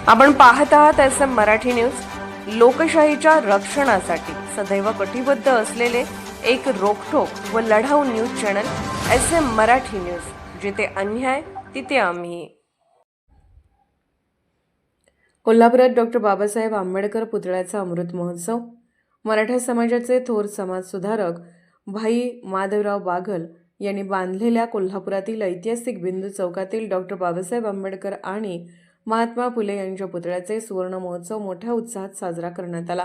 आपण पाहत आहात SM मराठी न्यूज। लोकशाहीच्या रक्षणासाठी सदैव कटिबद्ध असलेले एक रोखठोक व लढाऊ news channel SM Marathi news, जिथे अन्याय तिथे आम्ही। कोल्हापुरात डॉक्टर बाबासाहेब आंबेडकर पुतळ्याचा अमृत महोत्सव। मराठा समाजाचे थोर समाजसुधारक भाई माधवराव बागल यांनी बांधलेल्या कोल्हापुरातील ऐतिहासिक बिंदू चौकातील डॉक्टर बाबासाहेब आंबेडकर आणि महात्मा फुले यांच्या पुतळ्याचे सुवर्ण महोत्सव मोठ्या उत्साहात साजरा करण्यात आला।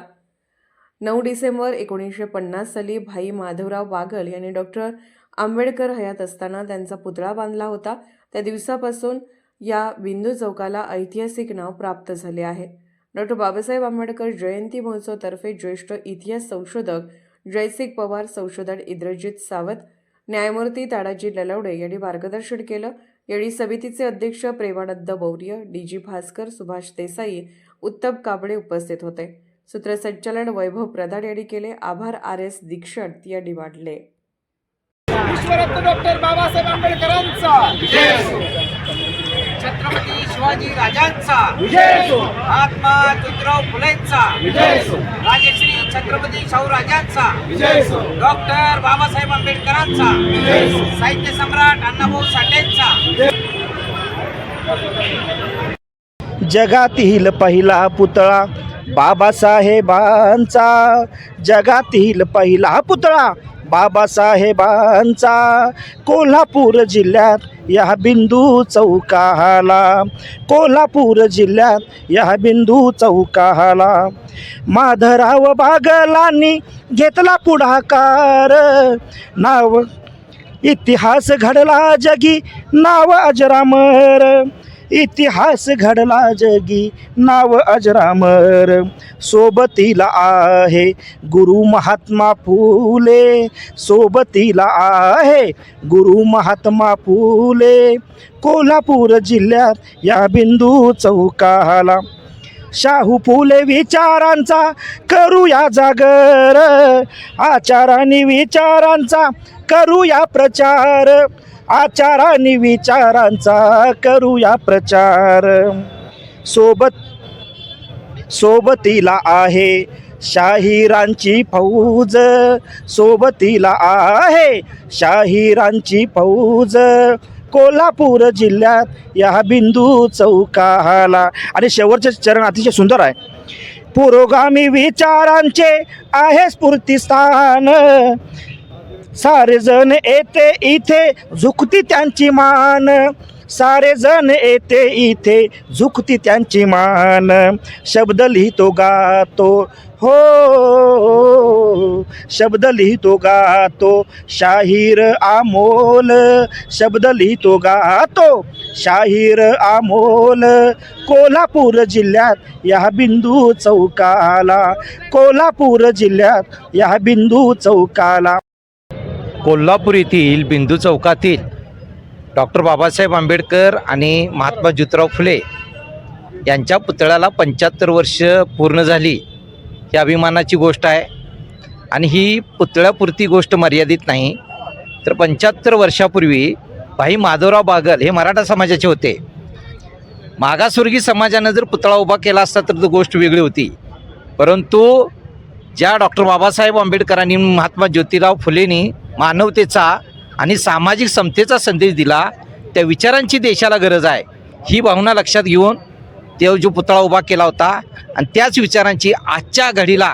9 डिसेंबर 1950 साली भाई माधवराव बागल यांनी डॉक्टर आंबेडकर हयात असताना त्यांचा पुतळा बांधला होता। त्या दिवसापासून या बिंदू चौकाला ऐतिहासिक नाव प्राप्त झाले आहे। डॉक्टर बाबासाहेब आंबेडकर जयंती महोत्सव तर्फे ज्येष्ठ इतिहास संशोधक जयसिंग पवार, संशोधक इंद्रजित सावत, न्यायमूर्ती ताडाजी ललवडे यांनी मार्गदर्शन केलं। यावेळी समितीचे अध्यक्ष प्रेमानंद बौर्य, DG भास्कर, सुभाष देसाई, उत्तम कांबळे उपस्थित होते। सूत्रसंचालन वैभव प्रधान यांनी केले। आभार RS दीक्षित यांनी मानले। विश्वरत्न डॉक्टर बाबासाहेब आंबेडकरांचा विजय असो, छत्रपती शिवाजी राजांचा विजय असो, महात्मा ज्योतिराव फुलेंचा विजय असो, राजश्री छत्रपती शाहू राजांचा विजय असो, डॉक्टर बाबासाहेब आंबेडकरांचा विजय असो, साहित्य सम्राट अण्णाभाऊ साठेंचा जगातील पहिला पुतळा बाबासाहेबांचा, जगातील पहिला पुतळा बाबासाहेबांचा, कोल्हापूर जिल्ह्यात या बिंदू चौकाला, कोल्हापूर जिल्ह्यात या बिंदू चौकाला माधवराव बागलांनी घेतला पुढाकार, नाव इतिहास घडला जगी, नाव अजरामर, इतिहास घडला जगी, नाव अजरामर, सोबतीला आहे गुरु महात्मा फुले, सोबतीला आहे गुरु महात्मा फुले, कोल्हापूर जिल्ह्यात या बिंदू चौकाला शाहू फुले विचारांचा करूया जागर, आचारांनी विचारांचा करूया प्रचार, आचारांनी विचारांचा करूया प्रचार, सोबतीला आहे शाहिरांची फौज, सोबतीला आहे शाहिरांची फौज, कोल्हापूर जिल्ह्यात या बिंदू चौकाला। आणि शेवटचे चरण अतिशय सुंदर आहे। पुरोगामी विचारांचे आहे स्फूर्तिस्थान, सारे जण येते इथे झुकती त्यांची मान, सारे जण येते इथे झुकती त्यांची मान, शब्द लिहितो गातो हो, शब्द लिहितो गातो शाहीर अमोल, शब्द लिहितो गातो शाहीर अमोल, कोल्हापूर जिल्ह्यात या बिंदू चौकाला, कोल्हापूर जिल्ह्यात या बिंदू चौकाला। कोल्हापूर येथील बिंदू चौकातील डॉक्टर बाबासाहेब आंबेडकर आणि महात्मा ज्योतिराव फुले यांच्या पुतळ्याला 75 वर्ष पूर्ण झाली, ही अभिमानाची गोष्ट आहे। आणि ही पुतळ्यापुरती गोष्ट मर्यादित नाही, तर 75 वर्षापूर्वी भाई माधवराव बागल हे मराठा समाजाचे होते। मागासवर्गीय समाजानं जर पुतळा उभा केला असता तर ती गोष्ट वेगळी होती, परंतु ज्या डॉक्टर बाबासाहेब आंबेडकरांनी महात्मा ज्योतिराव फुलेंनी मानवतेचा आणि सामाजिक समतेचा संदेश दिला, त्या विचारांची देशाला गरज आहे, ही भावना लक्षात घेऊन तो जो पुतळा उभा केला होता। आणि त्याच विचारांची आजच्या घडीला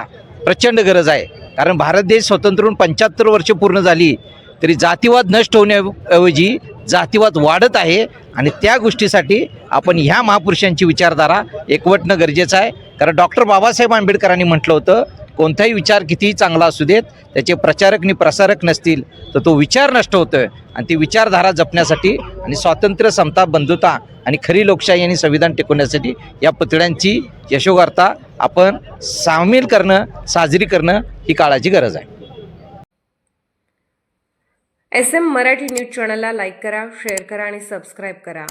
प्रचंड गरज आहे, कारण भारत देश स्वतंत्र होऊन 75 वर्ष पूर्ण झाली तरी जातीवाद नष्ट होण्याऐवजी जातीवाद वाढत आहे। आणि त्या गोष्टीसाठी आपण ह्या महापुरुषांची विचारधारा एकवटणं गरजेचं आहे, कारण डॉक्टर बाबासाहेब आंबेडकरांनी म्हटलं होतं, कोणताही विचार कितीही चांगला असू देत, त्याचे प्रचारक आणि प्रसारक नसतील तर तो विचार नष्ट होतोय। आणि ती विचारधारा जपण्यासाठी आणि स्वातंत्र्य, समता, बंधुता आणि खरी लोकशाही आणि संविधान टिकवण्यासाठी या पुतळ्यांची यशोगाथा आपण सामील करणं, साजरी करणं ही काळाची गरज आहे। SM मराठी न्यूज चॅनलला लाईक करा, शेअर करा आणि सबस्क्राईब करा।